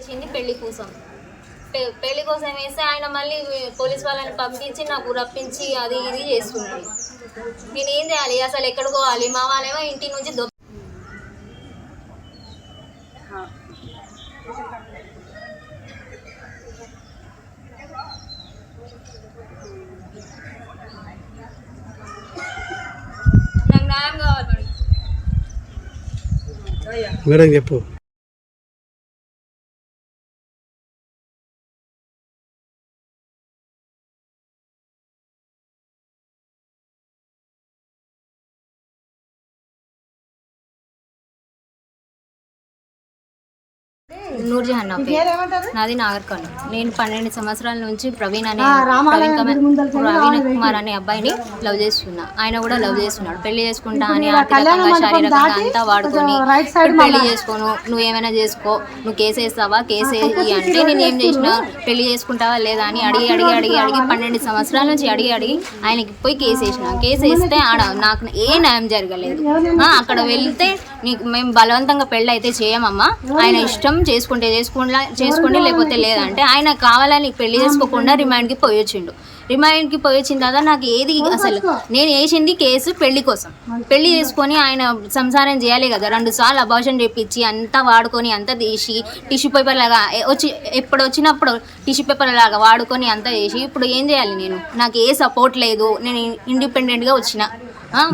వేసింది పెళ్లి కోసం. పెళ్లి కోసం వేస్తే ఆయన మళ్ళీ పోలీస్ వాళ్ళని పంపించి నాకు రప్పించి అది ఇది చేస్తున్నాడు. నేనేం చేయాలి? అసలు ఎక్కడికి పోవాలి? మా వాళ్ళేమో ఇంటి నుంచి నాకు న్యాయం కావాలి మేడం. చెప్పు. నూర్జహాన్ నా పేరు, నాది నాగర్కర్ణ. నేను 12 సంవత్సరాల నుంచి ప్రవీణ్ కుమార్ అనే అబ్బాయిని లవ్ చేస్తున్నా. ఆయన కూడా లవ్ చేస్తున్నాడు. పెళ్లి చేసుకుంటా అని ఆర్థికంగా శారీరకంగా అంతా వాడుకొని పెళ్లి చేసుకోను, నువ్వు ఏమైనా చేసుకో, నువ్వు కేసు వేస్తావా, కేసు వేయి అంటే నేను ఏం చేసిన, పెళ్లి చేసుకుంటావా లేదా అని అడిగి 12 సంవత్సరాల నుంచి అడిగి ఆయనకి పోయి కేసు వేసిన. కేసు వేస్తే ఆడ నాకు ఏ న్యాయం జరగలేదు. అక్కడ వెళ్తే నీకు మేము బలవంతంగా పెళ్ళి అయితే చేయమమ్మా, ఆయన ఇష్టం చేసుకోండి లేకపోతే లేదంటే ఆయన కావాలని పెళ్లి చేసుకోకుండా రిమాండ్కి పోయి వచ్చిండు. రిమాండ్కి పోయి వచ్చిన తర్వాత నాకు ఏది అసలు నేను వేసింది కేసు పెళ్లి కోసం. పెళ్లి చేసుకొని ఆయన సంసారం చేయాలి కదా. 2 సార్లు అబార్షన్ చేపించి అంతా వాడుకొని అంతా తీసి టిష్యూ పేపర్ లాగా ఎప్పుడు వచ్చినప్పుడు టిష్యూ పేపర్ లాగా వాడుకొని అంతా చేసి ఇప్పుడు ఏం చేయాలి? నాకు ఏ సపోర్ట్ లేదు. నేను ఇండిపెండెంట్గా వచ్చిన.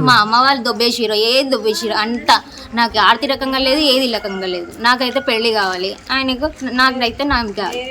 మా అమ్మ వాళ్ళు దొబ్బేసిరో ఏది దొబ్బేసిరో అంతా నాకు ఆర్థికంగా లేదు, ఏది రకంగా లేదు. నాకైతే పెళ్లి కావాలి, ఆయనకు నాకైతే నాకు కావాలి.